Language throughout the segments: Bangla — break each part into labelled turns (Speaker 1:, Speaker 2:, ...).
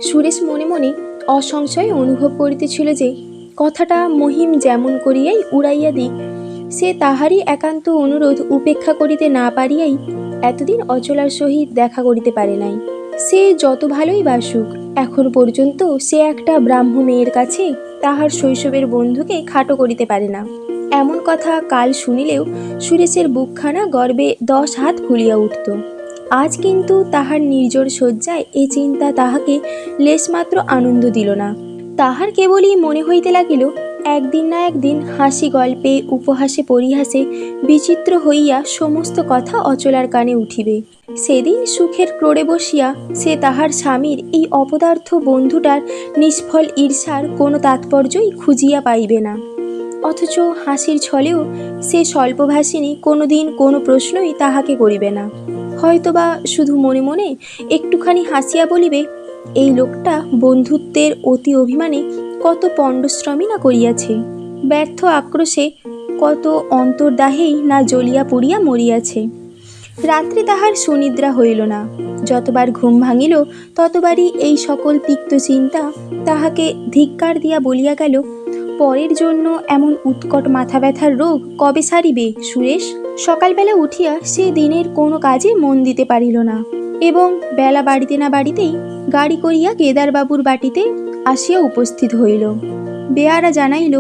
Speaker 1: সুরেশ মনে মনে অসংশয় অনুভব করিতেছিল যে কথাটা মহিম যেমন করিয়াই উড়াইয়া দিক, সে তাহারই একান্ত অনুরোধ উপেক্ষা করিতে না পারিয়াই এতদিন অচলার সহিত দেখা করিতে পারে নাই। সে যত ভালোই বাসুক, এখন পর্যন্ত সে একটা ব্রাহ্ম মেয়ের কাছে তাহার শৈশবের বন্ধুকে খাটো করিতে পারে না। এমন কথা কাল শুনিলেও সুরেশের বুকখানা গর্বে 10 হাত ফুলিয়া উঠিত। আজ কিন্তু তাহার নির্জর শয্যায় এ চিন্তা তাহাকে লেশমাত্র আনন্দ দিল না। তাহার কেবলই মনে হইতে লাগিল, একদিন না একদিন হাসি গল্পে উপহাসে পরিহাসে বিচিত্র হইয়া সমস্ত কথা অচলার কানে উঠিবে। সেদিন সুখের ক্রোড়ে বসিয়া সে তাহার স্বামীর এই অপদার্থ বন্ধুটার নিষ্ফল ঈর্ষার কোনো তাৎপর্যই খুঁজিয়া পাইবে না। অথচ হাসির ছলেও সে স্বল্পভাষিনী কোনো দিন কোনো প্রশ্নই তাহাকে করিবে না। হয়তোবা শুধু মনে মনে একটুখানি হাসিয়া বলিবে, এই লোকটা বন্ধুত্বের অতি অভিমানে কত পণ্ডশ্রমই না করিয়াছে, ব্যর্থ আক্রোশে কত অন্তর্দাহেই না জ্বলিয়া পুড়িয়া মরিয়াছে। রাত্রে তাহার সুনিদ্রা হইল না। যতবার ঘুম ভাঙিল ততবারই এই সকল তিক্ত চিন্তা তাহাকে ধিক্কার দিয়া বলিয়া গেল, পরের জন্য এমন উৎকট মাথা ব্যথার রোগ কবে সারিবে সুরেশ? সকালবেলা উঠিয়া সে দিনের কোনো কাজে মন দিতে পারিল না এবং বেলা বাড়িতে না বাড়িতেই গাড়ি করিয়া কেদারবাবুর বাটিতে আসিয়া উপস্থিত হইল। বেয়ারা জানাইল,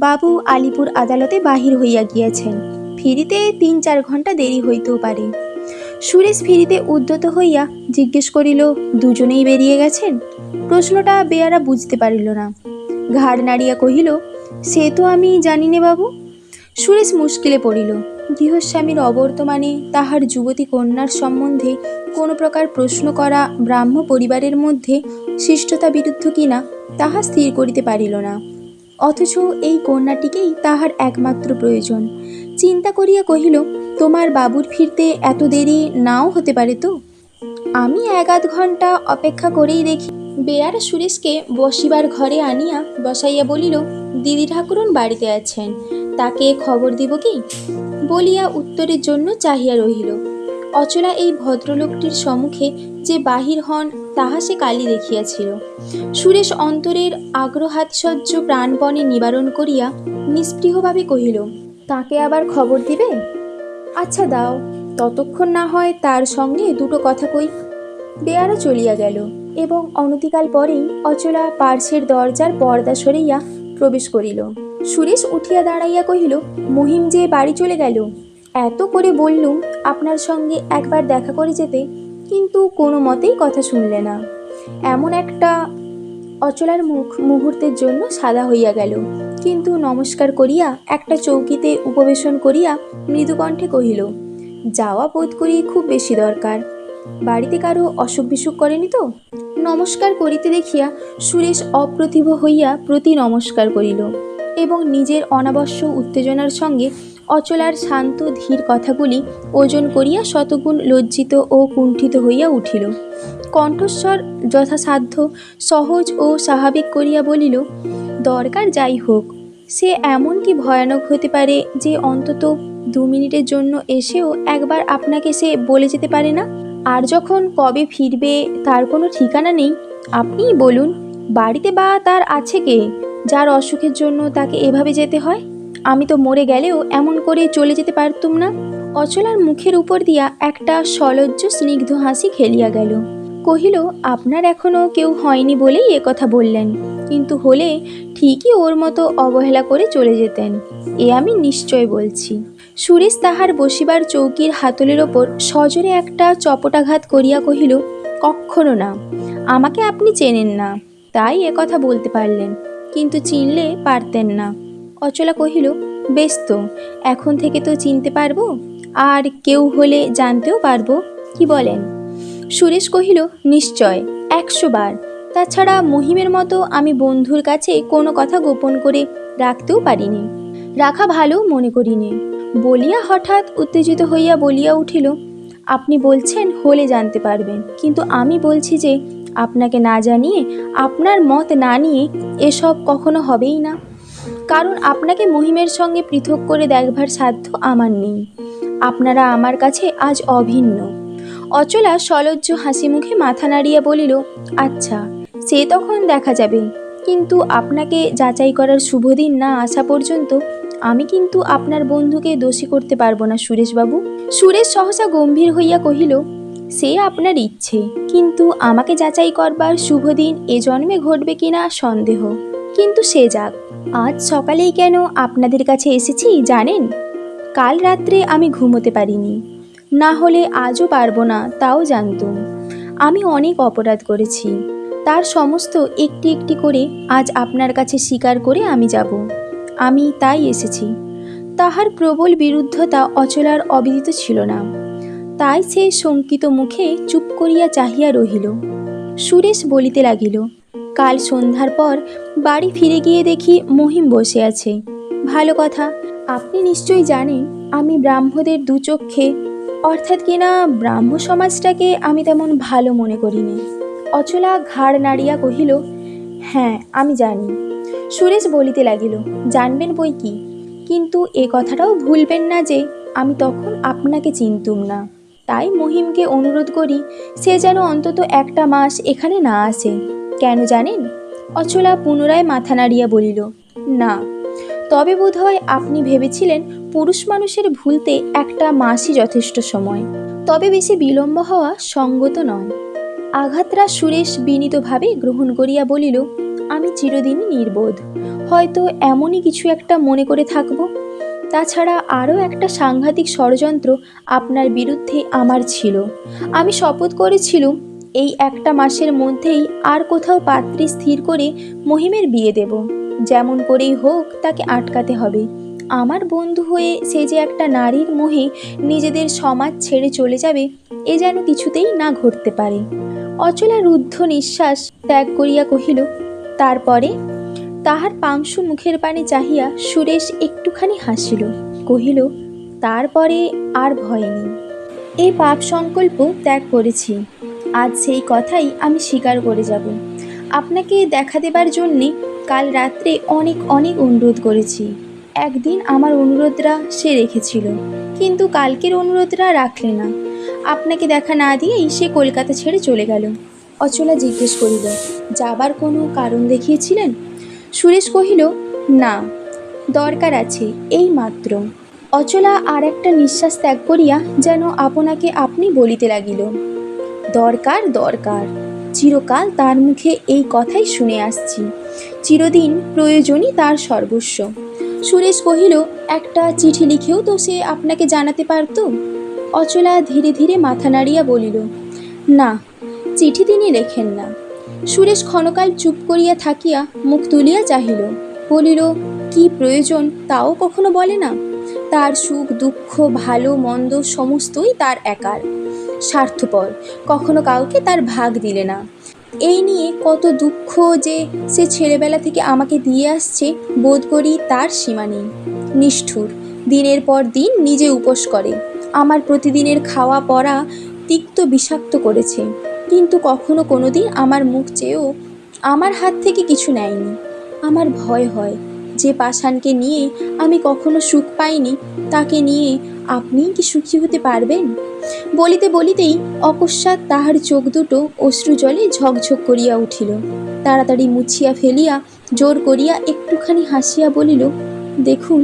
Speaker 1: বাবু আলিপুর আদালতে বাহির হইয়া গিয়াছেন, ফিরিতে 3-4 ঘণ্টা দেরি হইতেও পারে। সুরেশ ফিরিতে উদ্যত হইয়া জিজ্ঞেস করিল, দুজনেই বেরিয়ে গেছেন? প্রশ্নটা বেয়ারা বুঝতে পারিল না। ঘাড় নাড়িয়া কহিল, সে তো আমি জানি নে বাবু। সুরেশ মুশকিলে পড়িল। গৃহস্বামীর অবর্তমানে তাহার যুবতী কন্যার সম্বন্ধে কোনো প্রকার প্রশ্ন করা ব্রাহ্ম পরিবারের মধ্যে শিষ্টতা বিরুদ্ধ কিনা তাহা স্থির করিতে পারিল না। অথচ এই কন্যাটিকেই তাহার একমাত্র প্রয়োজন। চিন্তা করিয়া কহিল, তোমার বাবুর ফিরতে এত দেরি নাও হতে পারে তো? আমি 1-8 ঘণ্টা অপেক্ষা করেই দেখি। বেয়ারা সুরেশকে বসিবার ঘরে আনিয়া বসাইয়া বলিল, দিদি ঠাকুরন বাড়িতে আছেন, তাকে খবর দিব কি? বলিয়া উত্তরের জন্য চাহিয়া রহিল। অচলা এই ভদ্রলোকটির সম্মুখে যে বাহির হন তাহা সে কালই দেখিয়াছিল। সুরেশ অন্তরের আগ্রহাতিশয্য প্রাণপণে নিবারণ করিয়া নিস্পৃহভাবে কহিল, তাকে আবার খবর দিবে? আচ্ছা দাও, ততক্ষণ না হয় তার সঙ্গে দুটো কথা কই। বেয়ারা চলিয়া গেল এবং অনতিকাল পরেই অচলা পার্শ্বের দরজার পর্দা সরাইয়া প্রবেশ করিল। সুরেশ উঠিয়া দাঁড়াইয়া কহিল, মহিম যে বাড়ি চলে গেল। এত করে বললুম আপনার সঙ্গে একবার দেখা করে যেতে, কিন্তু কোনো মতেই কথা শুনলে না। এমন একটা অচলার মুখ মুহূর্তের জন্য সাদা হইয়া গেল, কিন্তু নমস্কার করিয়া একটা চৌকিতে উপবেশন করিয়া মৃদুকণ্ঠে কহিল, যাওয়া বোধ করি খুব বেশি দরকার। বাড়িতে কারো অসুখ বিসুখ করেনি তো? নমস্কার করিতে দেখিয়া সুরেশ অপ্রতিভ হইয়া প্রতি নমস্কার করিল এবং নিজের অনাবশ্যক উত্তেজনার সঙ্গে অচলার শান্ত ধীর কথাগুলি ওজন করিয়া শতগুণ লজ্জিত ও কুণ্ঠিত হইয়া উঠিল। কণ্ঠস্বর যথাসাধ্য সহজ ও স্বাভাবিক করিয়া বলিল, দরকার যাই হোক, সে এমন কি ভয়ানক হতে পারে যে অন্তত 2 মিনিটের জন্য এসেও একবার আপনাকে সে বলে যেতে পারে না? আর যখন কবে ফিরবে তার কোনো ঠিকানা নেই, আপনিই বলুন, বাড়িতে বা তার আছে কে যার অসুখের জন্য তাকে এভাবে যেতে হয়? আমি তো মরে গেলেও এমন করে চলে যেতে পারতুম না। অচলার মুখের উপর দিয়া একটা সলজ্জ স্নিগ্ধ হাসি খেলিয়া গেল। কহিল, আপনার এখনও কেউ হয়নি বলেই কথা বললেন, কিন্তু হলে ঠিকই ওর মতো অবহেলা করে চলে যেতেন, এ আমি নিশ্চয় বলছি। সুরেশ তাহার বসিবার চৌকির হাতলের ওপর সজোরে একটা চপটাঘাত করিয়া কহিল, কক্ষনো না। আমাকে আপনি চেনেন না, তাই কথা বলতে পারলেন, কিন্তু চিনলে পারতেন না। অচলা কহিল, বেশ তো, এখন থেকে তো চিনতে পারবো, আর কেউ হলে জানতেও পারবো, কি বলেন? সুরেশ কহিল, নিশ্চয়, 100 বার। তাছাড়া মহিমের মতো আমি বন্ধুর কাছে কোনো কথা গোপন করে রাখতেও পারিনি, রাখা ভালো মনে করিনি। বলিয়া হঠাৎ উত্তেজিত হইয়া বলিয়া উঠিল, আপনি বলছেন হলে জানতে পারবেন, কিন্তু আমি বলছি যে আপনাকে না জানিয়ে, আপনার মত না নিয়ে এসব কখনো হবেই না। কারণ আপনাকে মহিমের সঙ্গে পৃথক করে দেখবার সাধ্য আমার নেই। আপনারা আমার কাছে আজ অভিন্ন। অচলা সলজ্জ হাসি মুখে মাথা নাড়িয়া বলিল, আচ্ছা, সে তখন দেখা যাবে, কিন্তু আপনাকে যাচাই করার শুভ দিন না আসা পর্যন্ত আমি কিন্তু আপনার বন্ধুকে দোষী করতে পারবো না সুরেশবাবু। সুরেশ সহসা গম্ভীর হইয়া কহিল, সে আপনার ইচ্ছে, কিন্তু আমাকে যাচাই করবার শুভ দিন এ জন্মে ঘটবে কিনা সন্দেহ। কিন্তু সে যাক, আজ সকালেই কেন আপনাদের কাছে এসেছি জানেন? কাল রাত্রে আমি ঘুমোতে পারিনি, না হলে আজও পারবো না তাও জানতুম। আমি অনেক অপরাধ করেছি, তার সমস্ত একটি একটি করে আজ আপনার কাছে স্বীকার করে আমি যাব। আমি তাই এসেছি। তাহার প্রবল বিরুদ্ধতা অচলার অবিদিত ছিল না, তাই সে শঙ্কিত মুখে চুপ করিয়া চাহিয়া রহিল। সুরেশ বলিতে লাগিল, কাল সন্ধ্যার পর বাড়ি ফিরে গিয়ে দেখি মহিম বসে আছে। ভালো কথা, আপনি নিশ্চয়ই জানেন আমি ব্রাহ্মদের দুচক্ষে, অর্থাৎ কিনা ব্রাহ্ম সমাজটাকে আমি তেমন ভালো মনে করিনি। অচলা ঘাড় নাড়িয়া কহিল, হ্যাঁ আমি জানি। সুরেশ বলিতে লাগিল, জানবেন বই কি, কিন্তু এ কথাটাও ভুলবেন না যে আমি তখন আপনাকে চিনতুম না। তাই মহিমকে অনুরোধ করি সে যেন অন্তত একটা মাস এখানে না আসে। কেন জানেন? অচলা পুনরায় মাথা নাড়িয়া বলিল, না। তবে বোধহয় আপনি ভেবেছিলেন পুরুষ মানুষের ভুলতে একটা মাসই যথেষ্ট সময়, তবে বেশি বিলম্ব হওয়া সঙ্গত নয়। আঘাতরা সুরেশ বিনীতভাবে গ্রহণ করিয়া বলিল, আমি চিরদিনই নির্বোধ, হয়তো এমনই কিছু একটা মনে করে থাকব। তাছাড়া আরও একটা সাংঘাতিক ষড়যন্ত্র আপনার বিরুদ্ধে আমার ছিল। আমি শপথ করেছিলুম এই একটা মাসের মধ্যেই আর কোথাও পাত্রী স্থির করে মহিমের বিয়ে দেব। যেমন করেই হোক তাকে আটকাতে হবে। আমার বন্ধু হয়ে সে যে একটা নারীর মোহে নিজেদের সমাজ ছেড়ে চলে যাবে, এ যেন কিছুতেই না ঘটতে পারে। অচলা রুদ্ধ নিঃশ্বাস ত্যাগ করিয়া কহিল, তারপরে? তাহার পাংশু মুখের পানে চাহিয়া সুরেশ একটুখানি হাসিল, কহিল, তারপরে আর ভয় নেই। এই পাপ সংকল্প ত্যাগ করেছি। আজ সেই কথাই আমি স্বীকার করে যাব। আপনাকে দেখা দেবার জন্যে কাল রাত্রে অনেক অনেক অনুরোধ করেছি। একদিন আমার অনুরোধরা সে রেখেছিল, কিন্তু কালকের অনুরোধরা রাখলে না। আপনাকে দেখা না দিয়েই সে কলকাতা ছেড়ে চলে গেল। অচলা জিজ্ঞেস করিল, যাবার কোনো কারণ দেখিয়েছিলেন? সুরেশ কহিল, না, দরকার আছে, এই মাত্র। অচলা আর একটা নিঃশ্বাস ত্যাগ করিয়া যেন আপনাকে আপনি বলিতে লাগিল, দরকার দরকার, চিরকাল তার মুখে এই কথাই শুনে আসছি। চিরদিন প্রয়োজনই তার সর্বস্ব। সুরেশ কহিল, একটা চিঠি লিখেও তো সে আপনাকে জানাতে পারত। অচলা ধীরে ধীরে মাথা নাড়িয়া বলিল, না, চিঠি তিনি লেখেন না। সুরেশ ক্ষণকাল চুপ করিয়া থাকিয়া মুখ তুলিয়া চাহিল, বলিল, কি প্রয়োজন তাও কখনো বলে না। তার সুখ দুঃখ ভালো মন্দ সমস্তই তার একার। স্বার্থপর, কখনো কাউকে তার ভাগ দিলে না। এই নিয়ে কত দুঃখ যে সে ছেলেবেলা থেকে আমাকে দিয়ে আসছে, বোধ করি তার সীমা নেই। নিষ্ঠুর, দিনের পর দিন নিজে উপোস করে, আমার প্রতিদিনের খাওয়া পড়া তিক্ত বিষাক্ত করেছে, কিন্তু কখনো কোনো দিন আমার মুখ চেয়েও আমার হাত থেকে কিছু নেয়নি। আমার ভয় হয় যে পাষাণকে নিয়ে আমি কখনো সুখ পাইনি, তাকে নিয়ে আপনিই কি সুখী হতে পারবেন? বলিতে বলিতেই অকস্মাৎ তাহার চোখ দুটো অশ্রু জলে ঝকঝক করিয়া উঠিল। তাড়াতাড়ি মুছিয়া ফেলিয়া জোর করিয়া একটুখানি হাসিয়া বলিল, দেখুন,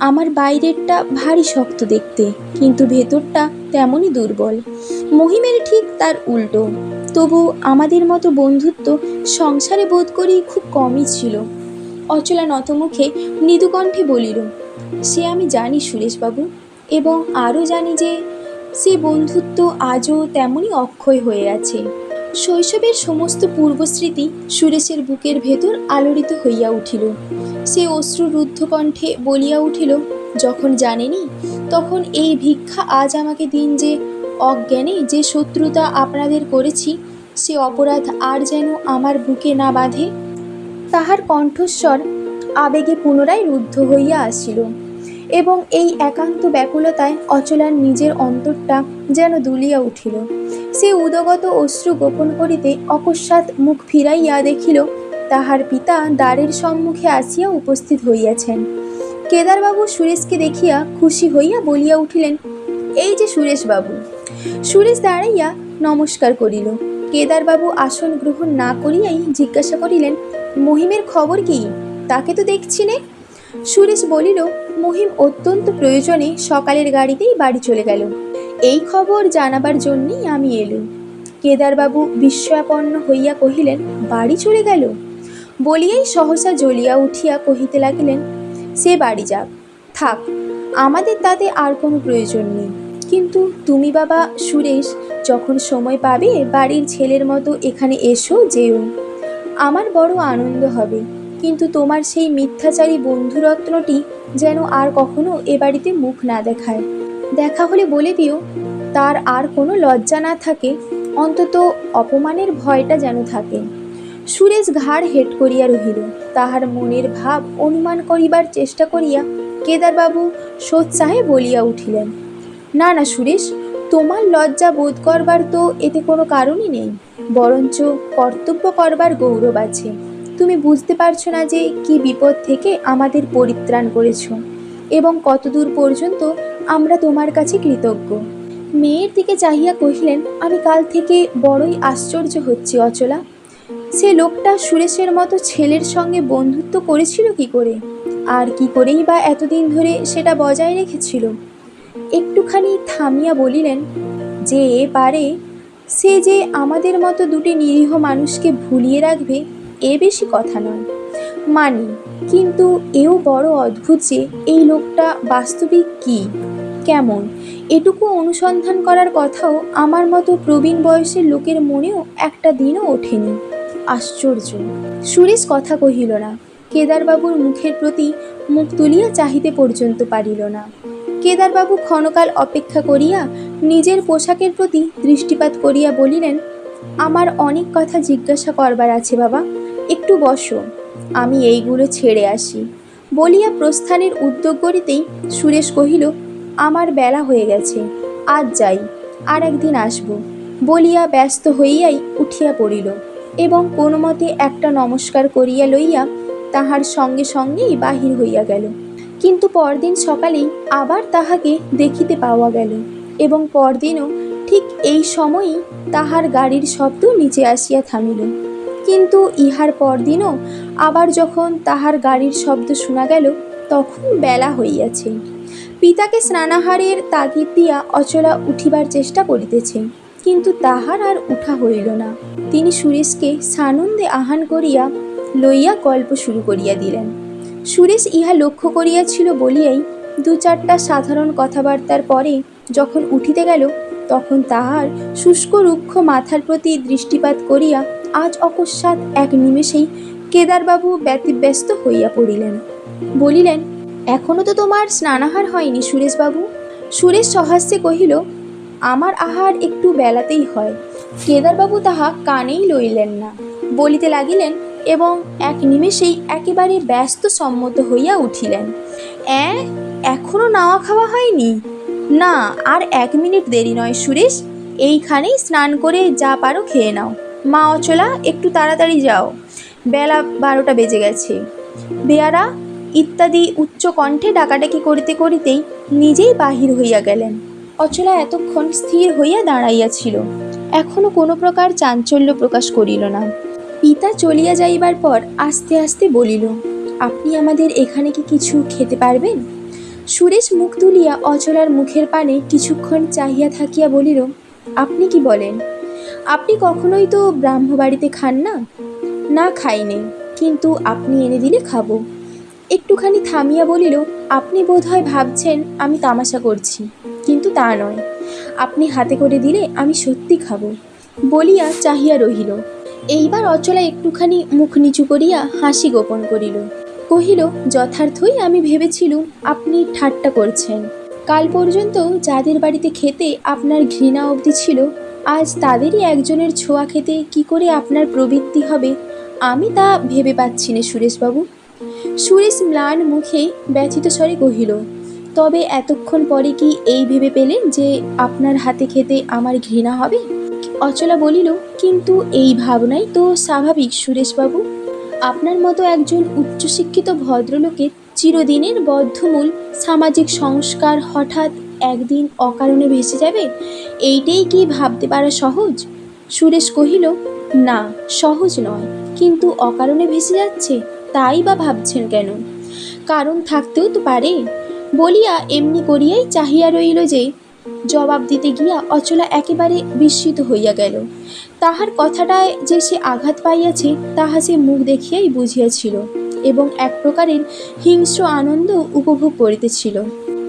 Speaker 1: আমার বাইরেরটা ভারী শক্ত দেখতে, কিন্তু ভেতরটা তেমনই দুর্বল। মহিমের ঠিক তার উল্টো। তবু আমাদের মতো বন্ধুত্ব সংসারে বোধ করি খুব কমই ছিল। অচলা নতমুখে মৃদুকণ্ঠে বলিল, সে আমি জানি সুরেশবাবু, এবং আরও জানি যে সে বন্ধুত্ব আজও তেমনই অক্ষয় হয়ে আছে। শৈশবের সমস্ত পূর্বস্মৃতি সুরেশের বুকের ভেতর আলোড়িত হইয়া উঠিল। সে অশ্রুরুদ্ধ কণ্ঠে বলিয়া উঠিল, যখন জানেনি তখন এই ভিক্ষা আজ আমাকে দিন যে অজ্ঞানে যে শত্রুতা আপনাদের করেছি, সে অপরাধ আর যেন আমার বুকে না বাঁধে। তাহার কণ্ঠস্বর আবেগে পুনরায় রুদ্ধ হইয়া আসিল, এবং এই একান্ত ব্যাকুলতায় অচলার নিজের অন্তরটা যেন দুলিয়া উঠিল। সে উদগত অশ্রু গোপন করিতে অকস্মাৎ মুখ ফিরাইয়া দেখিল তাহার পিতা দ্বারের সম্মুখে আসিয়া উপস্থিত হইয়াছেন। কেদারবাবু সুরেশকে দেখিয়া খুশি হইয়া বলিয়া উঠিলেন, এই যে সুরেশবাবু। সুরেশ দাঁড়াইয়া নমস্কার করিল। কেদারবাবু আসন গ্রহণ না করিয়াই জিজ্ঞাসা করিলেন, মহিমের খবর কি? তাকে তো দেখছি নে। সুরেশ বলিল, মহিম অত্যন্ত প্রয়োজনে সকালের গাড়িতেই বাড়ি চলে গেল। এই খবর জানাবার জন্যই আমি এলুম। কেদারবাবু বিস্ময়াপন্ন হইয়া কহিলেন, বাড়ি চলে গেল? বলিয়াই সহসা জ্বলিয়া উঠিয়া কহিতে লাগিলেন, সে বাড়ি যাক, থাক, আমাদের তাতে আর কোনো প্রয়োজন নেই। কিন্তু তুমি বাবা সুরেশ, যখন সময় পাবে বাড়ির ছেলের মতো এখানে এসো, যেও। আমার বড় আনন্দ হবে। কিন্তু তোমার সেই মিথ্যাচারী বন্ধুরত্নটি যেন আর কখনো এ বাড়িতে মুখ না দেখায়। দেখা হলে বলে দিও, তার আর কোনো লজ্জা না থাকে, অন্তত অপমানের ভয়টা যেন থাকে। সুরেশ ঘাড় হেঁট করিয়া রহিল। তাহার মনের ভাব অনুমান করিবার চেষ্টা করিয়া কেদারবাবু সোৎসাহে বলিয়া উঠিলেন, না না সুরেশ, তোমার লজ্জা বোধ করবার তো এতে কোনো কারণই নেই, বরঞ্চ কর্তব্য করবার গৌরব আছে। তুমি বুঝতে পারছো না যে কি বিপদ থেকে আমাদের পরিত্রাণ করেছ এবং কতদূর পর্যন্ত আমরা তোমার কাছে কৃতজ্ঞ। মেয়ের দিকে চাহিয়া কহিলেন, আমি কাল থেকে বড়ই আশ্চর্য হচ্ছি অচলা। সে লোকটা সুরেশের মতো ছেলের সঙ্গে বন্ধুত্ব করেছিল কি করে, আর কি করেই বা এতদিন ধরে সেটা বজায় রেখেছিল? একটুখানি থামিয়া বলিলেন, যে পারে সে যে আমাদের মতো দুটি নিরীহ মানুষকে ভুলিয়ে রাখবে, এ বেশি কথা নয়। মানি, কিন্তু এও বড় অদ্ভুত যে এই লোকটা বাস্তবিক কি, কেমন, এটুকু অনুসন্ধান করার কথাও আমার মতো প্রবীণ বয়সের লোকের মনেও একটা দিনও ওঠেনি। আশ্চর্য। সুরেশ কথা কহিল না। কেদারবাবুর মুখের প্রতি মুখ তুলিয়া চাহিতে পর্যন্ত পারিল না। কেদারবাবু ক্ষণকাল অপেক্ষা করিয়া নিজের পোশাকের প্রতি দৃষ্টিপাত করিয়া বলিলেন, আমার অনেক কথা জিজ্ঞাসা করবার আছে বাবা, একটু বসো, আমি এইগুলো ছেড়ে আসি। বলিয়া প্রস্থানের উদ্যোগ করিতেই সুরেশ কহিল, আমার বেলা হয়ে গেছে, আজ যাই, আর একদিন আসব। বলিয়া ব্যস্ত হইয়াই উঠিয়া পড়িল এবং কোনো মতে একটা নমস্কার করিয়া লইয়া তাহার সঙ্গে সঙ্গেই বাহির হইয়া গেল। কিন্তু পরদিন সকালেই আবার তাহাকে দেখিতে পাওয়া গেল এবং পরদিনও ঠিক এই সময়ই তাহার গাড়ির শব্দ নিচে আসিয়া থামিল। কিন্তু ইহার পরদিনও আবার যখন তাহার গাড়ির শব্দ শোনা গেল, তখন বেলা হইয়াছে। পিতাকে স্নানাহারের তাগিদ দিয়া অচলা উঠিবার চেষ্টা করিতেছে, কিন্তু তাহার আর উঠা হইল না। তিনি সুরেশকে সানন্দে আহান করিয়া লইয়া গল্প শুরু করিয়া দিলেন। সুরেশ ইহা লক্ষ্য করিয়াছিল বলিয়াই দু চারটা সাধারণ কথাবার্তার পরে যখন উঠিতে গেল, তখন তাহার শুষ্ক রুক্ষ মাথার প্রতি দৃষ্টিপাত করিয়া আজ অকস্মাৎ এক নিমেষেই কেদারবাবু ব্যতিব্যস্ত হইয়া পড়িলেন। বলিলেন, এখনো তো তোমার স্নানাহার হয়নি সুরেশবাবু? সুরেশ সহাস্যে কহিল, আমার আহার একটু বেলাতেই হয়। কেদারবাবু তাহা কানেই লইলেন না, বলিতে লাগিলেন এবং এক নিমেষেই একেবারে ব্যস্ত সম্মত হইয়া উঠিলেন। এখনো নাওয়া খাওয়া হয়নি? না, আর 1 মিনিট দেরি নয় সুরেশ, এইখানেই স্নান করে যা পারো খেয়ে নাও। মা অচলা, একটু তাড়াতাড়ি যাও, বেলা 12টা বেজে গেছে। বেয়ারা ইত্যাদি উচ্চ কণ্ঠে ডাকাডাকি করিতে করিতেই নিজেই বাহির হইয়া গেলেন। অচলা এতক্ষণ স্থির হইয়া দাঁড়াইয়াছিল, এখনো কোনো প্রকার চাঞ্চল্য প্রকাশ করিল না। পিতা চলিয়া যাইবার পর আস্তে আস্তে বলিল, আপনি আমাদের এখানে কি কিছু খেতে পারবেন? সুরেশ মুখ তুলিয়া অচলার মুখের পানে কিছুক্ষণ চাহিয়া থাকিয়া বলিল, আপনি কি বলেন? আপনি কখনোই তো ব্রাহ্মবাড়িতে খান না? না, খাইনি, কিন্তু আপনি এনে দিলে খাবো। একটুখানি থামিয়া বলিল, আপনি বোধহয় ভাবছেন আমি তামাশা করছি, কিন্তু তা নয়, আপনি হাতে করে দিলে আমি সত্যি খাবো। বলিয়া চাহিয়া রহিল। এইবার অচলা একটুখানি মুখ নিচু করিয়া হাসি গোপন করিল। কহিল, যথার্থই আমি ভেবেছিলুম আপনি ঠাট্টা করছেন। কাল পর্যন্ত যাদের বাড়িতে খেতে আপনার ঘৃণা অবধি ছিল, আজ তাদেরই একজনের ছোঁয়া খেতে কি করে আপনার প্রবৃত্তি হবে, আমি তা ভেবে পাচ্ছি না সুরেশবাবু। সুরেশ ম্লান মুখে ব্যথিত স্বরে কহিল, তবে এতক্ষণ পরে কি এই ভেবে পেলেন যে আপনার হাতে খেতে আমার ঘৃণা হবে? অচলা বলিল, কিন্তু এই ভাবনাই তো স্বাভাবিক সুরেশবাবু। আপনার মতো একজন উচ্চশিক্ষিত ভদ্রলোকের চিরদিনের বদ্ধমূল সামাজিক সংস্কার হঠাৎ একদিন অকারণে ভেসে যাবে, এইটাই কি ভাবতে পারা সহজ? সুরেশ কহিল, না, সহজ নয়, কিন্তু অকারণে ভেসে যাচ্ছে তাই বা ভাবছেন কেন? কারণ থাকতেও তো পারে। বলিয়া এমনি করিয়াই চাহিয়া রইল যে জবাব দিতে গিয়া অচলা একেবারে বিস্মিত হইয়া গেল। তাহার কথাটায় যে সে আঘাত পাইয়াছে তাহা সে মুখ দেখিয়াই বুঝিয়াছিল এবং এক প্রকারের হিংস্র আনন্দ উপভোগ করিতেছিল।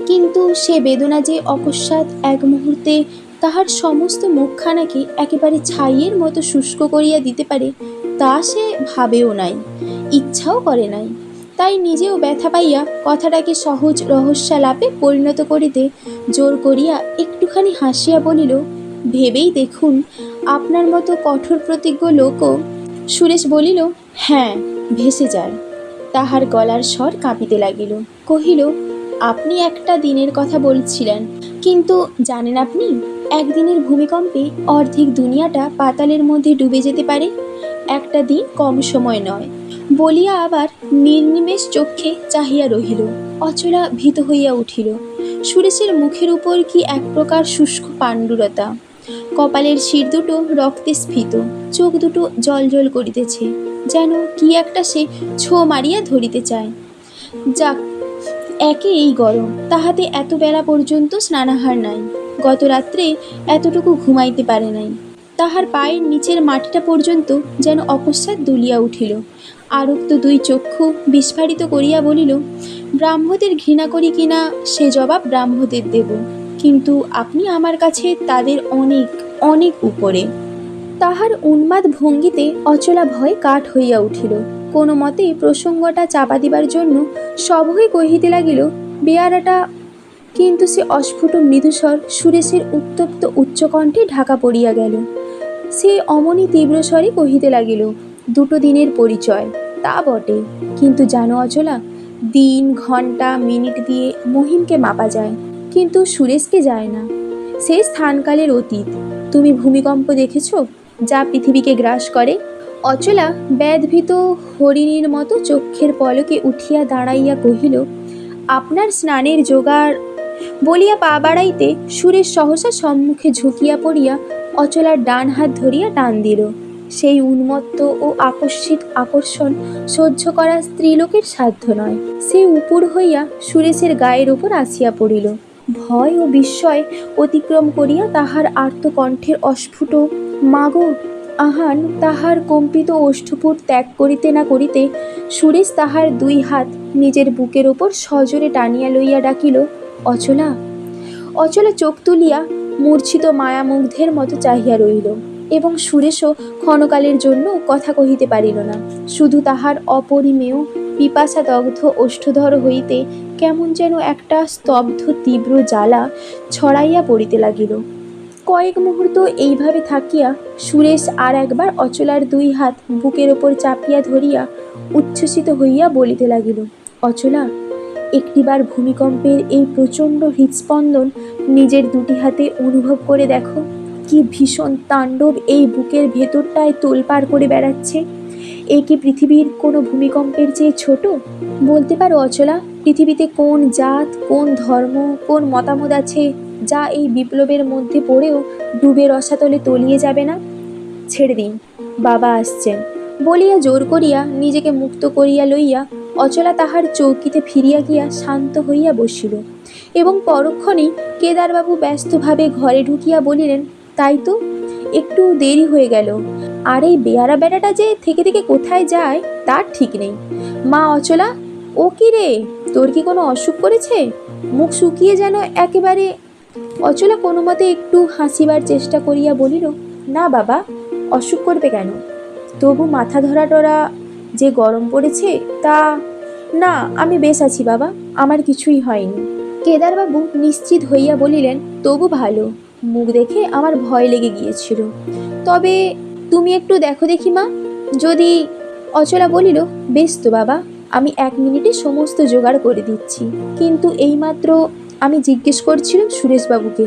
Speaker 1: কিন্তু সে বেদনা যে অকস্মাৎ এক মুহূর্তে তাহার সমস্ত মুখখানাকে একেবারে ছাইয়ের মতো শুষ্ক করিয়া দিতে পারে তা সে ভাবেও নাই, ইচ্ছাও করে নাই। তাই নিজেও ব্যথা পাইয়া কথাটাকে সহজ রহস্যালাপে পরিণত করিতে জোর করিয়া একটুখানি হাসিয়া বলিল, ভেবেই দেখুন, আপনার মতো কঠোর প্রতিজ্ঞ লোকও। সুরেশ বলিল, হ্যাঁ, ভেসে যায়। তাহার গলার স্বর কাঁপিতে লাগিল। কহিল, আপনি একটা দিনের কথা বলছিলেন, কিন্তু জানেন আপনি, একদিনের ভূমিকম্পে অর্ধেক দুনিয়াটা পাতালের মধ্যে ডুবে যেতে পারে। একটা দিন কম সময় নয়। বলিয়া আবার নির্নিমেষ চক্ষে চাহিয়া রহিল। অচলা ভীত হইয়া উঠিল। সুরেশের মুখের উপর কি এক প্রকার শুষ্ক পাণ্ডুরতা, কপালের শির দুটো রক্তে স্ফীত, চোখ দুটো জল জল করিতেছে, যেন কি একটা সে ছো মারিয়া ধরিতে চায়। যাক, একে এই গরম, তাহাতে এত বেলা পর্যন্ত স্নানাহার নাই, গত রাত্রে এতটুকু ঘুমাইতে পারে নাই। তাহার পায়ের নিচের মাটিটা পর্যন্ত যেন অকস্মাৎ দুলিয়া উঠিল। আরক্ত দুই চক্ষু বিস্ফারিত করিয়া বলিল, ব্রাহ্মদের ঘৃণা করি কিনা সে জবাব ব্রাহ্মদের দেব, কিন্তু আপনি আমার কাছে তাদের অনেক অনেক উপরে। তাহার উন্মাদ ভঙ্গিতে অচলা ভয় কাঠ হইয়া উঠিল। কোনো মতে প্রসঙ্গটা চাপা দিবার জন্য সভয়ে কহিতে লাগিল, বেয়ারাটা। কিন্তু সে অস্ফুট মৃদুস্বর সুরেশের উত্তপ্ত উচ্চকণ্ঠে ঢাকা পড়িয়া গেল। সে অমনি তীব্রস্বরে কহিতে লাগিল, দুটো দিনের পরিচয়, তা বটে, কিন্তু জানো অচলা, দিন, ঘন্টা, মিনিট দিয়ে মহিমকে মাপা যায়, কিন্তু সুরেশকে যায় না। সে স্থানকালের অতীত। তুমি ভূমিকম্প দেখেছ, যা পৃথিবীকে গ্রাস করে? অচলা ব্যাধভীত হরিণীর মতো চক্ষের পলকে উঠিয়া দাঁড়াইয়া কহিল, আপনার স্নানের জোগাড়। বলিয়া পা বাড়াইতে সুরেশ সহসা সম্মুখে ঝুঁকিয়া পড়িয়া অচলার ডান হাত ধরিয়া টান দিল। সেই উন্মত্ত ও আকস্মিক আকর্ষণ সহ্য করা স্ত্রীলোকের সাধ্য নয়। সে উপুর হইয়া সুরেশের গায়ের উপর আসিয়া পড়িল। ভয় ও বিস্ময় অতিক্রম করিয়া তাহার আর্তকণ্ঠের অস্ফুট মাগো আহান তাহার কম্পিত ওষ্ঠপুট ত্যাগ করিতে না করিতে সুরেশ তাহার দুই হাত নিজের বুকের ওপর সজোরে টানিয়া লইয়া ডাকিল, অচলা। অচলা চোখ তুলিয়া মূর্ছিত মায়ামুগ্ধের মতো চাহিয়া রহিল এবং সুরেশও ক্ষণকালের জন্য কথা কহিতে পারিল না। শুধু তাহার অপরিমেয় পিপাসাদগ্ধ ওষ্ঠধর হইতে কেমন যেন একটা স্তব্ধ তীব্র জ্বালা ছড়াইয়া পড়িতে লাগিল। কয়েক মুহূর্ত এইভাবে থাকিয়া সুরেশ আর একবার অচলার দুই হাত বুকের ওপর চাপিয়া ধরিয়া উচ্ছ্বসিত হইয়া বলিতে লাগিল, অচলা, একটিবার ভূমিকম্পের এই প্রচণ্ড হৃৎস্পন্দন নিজের দুটি হাতে অনুভব করে দেখো। কি ভীষণ তাণ্ডব এই বুকের ভেতরটায় তোলপাড় করে বেড়াচ্ছে। এ কি পৃথিবীর কোনো ভূমিকম্পের চেয়ে ছোট? বলতে পারো অচলা, পৃথিবীতে কোন জাত, কোন ধর্ম, কোন মতামত আছে যা এই বিপ্লবের মধ্যে পড়েও ডুবে রসাতলে তলিয়ে যাবে না? ছেড়ে দিন, বাবা আসছেন। বলিয়া জোর করিয়া নিজেকে মুক্ত করিয়া লইয়া অচলা তাহার চৌকিতে ফিরিয়া গিয়া শান্ত হইয়া বসিল এবং পরক্ষণেই কেদারবাবু ব্যস্তভাবে ঘরে ঢুকিয়া বলিলেন, তাই তো, একটু দেরি হয়ে গেল। আর এই বেয়ারা বেড়াটা যে থেকে থেকে কোথায় যায় তার ঠিক নেই। মা অচলা, ও কি রে, তোর কি কোনো অসুখ করেছে? মুখ শুকিয়ে যেন একেবারে। অচলা কোনো মতে একটু হাসিবার চেষ্টা করিয়া বলিল, না বাবা, অসুখ করবে কেন? তবু মাথা ধরা টরা যে গরম পড়েছে তা। না, আমি বেশ আছি বাবা, আমার কিছুই হয়নি। কেদারবাবু নিশ্চিত হইয়া বলিলেন, তবু ভালো, মুখ দেখে আমার ভয় লেগে গিয়েছিল। তবে তুমি একটু দেখো দেখি মা, যদি। অচলা বলিল, বেশ তো বাবা, আমি 1 মিনিটে সমস্ত জোগাড় করে দিচ্ছি। কিন্তু এইমাত্র আমি জিজ্ঞেস করছিলাম সুরেশবাবুকে,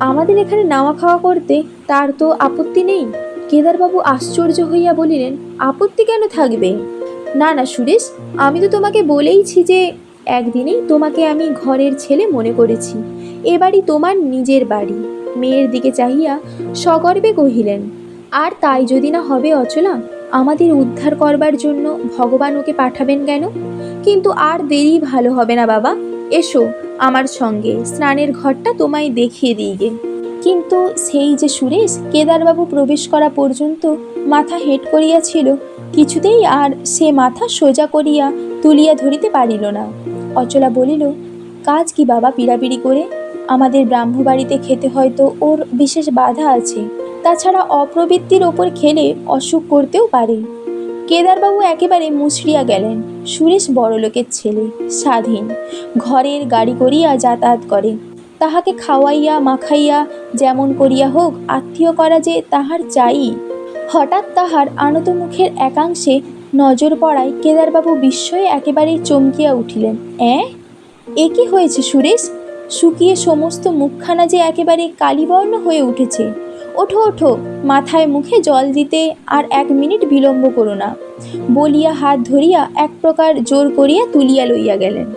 Speaker 1: আমাদের এখানে নাওয়া খাওয়া করতে তার তো আপত্তি নেই? কেদারবাবু আশ্চর্য হইয়া বলিলেন, আপত্তি কেন থাকবে? না না সুরেশ, আমি তো তোমাকে বলেইছি যে একদিনেই তোমাকে আমি ঘরের ছেলে মনে করেছি। এ বাড়ি তোমার নিজের বাড়ি। মেয়ের দিকে চাহিয়া সগর্বে কহিলেন, আর তাই যদি না হবে অচলা, আমাদের উদ্ধার করবার জন্য ভগবান ওকে পাঠাবেন কেন? কিন্তু আর দেরি ভালো হবে না বাবা, এসো আমার সঙ্গে, স্নানের ঘরটা তোমায় দেখিয়ে দিইগে। কিন্তু সেই যে সুরেশ কেদারবাবু প্রবেশ করা পর্যন্ত মাথা হেঁট করিয়াছিল, কিছুতেই আর সে মাথা সোজা করিয়া তুলিয়া ধরিতে পারিল না। অচলা বলিল, কাজ কি বাবা পীড়াপিড়ি করে? আমাদের ব্রাহ্মবাড়িতে খেতে হয়তো ওর বিশেষ বাধা আছে, তাছাড়া অপ্রবৃত্তির ওপর খেলে অসুখ করতেও পারে। কেদারবাবু একেবারে মুচড়িয়া গেলেন। সুরেশ বড়লোকের ছেলে, স্বাধীন, ঘরের গাড়ি করিয়া যাতায়াত করে। তাহাকে খাওয়াইয়া মাখাইয়া যেমন করিয়া হোক আত্মীয় করা যে তাহার চাই। হঠাৎ তাহার আনত মুখের একাংশে নজর পড়ায় কেদারবাবু বিস্ময়ে একেবারেই চমকিয়া উঠিলেন। এ কি হয়েছে সুরেশ? শুকিয়ে সমস্ত মুখখানা যে একেবারে কালিবর্ণ হয়ে উঠেছে। ওঠো ওঠো, মাথায় মুখে জল দিতে আর 1 মিনিট বিলম্ব করো না, বলিয়া হাত ধরিয়া এক প্রকার জোর করিয়া তুলিয়া লইয়া গেলেন।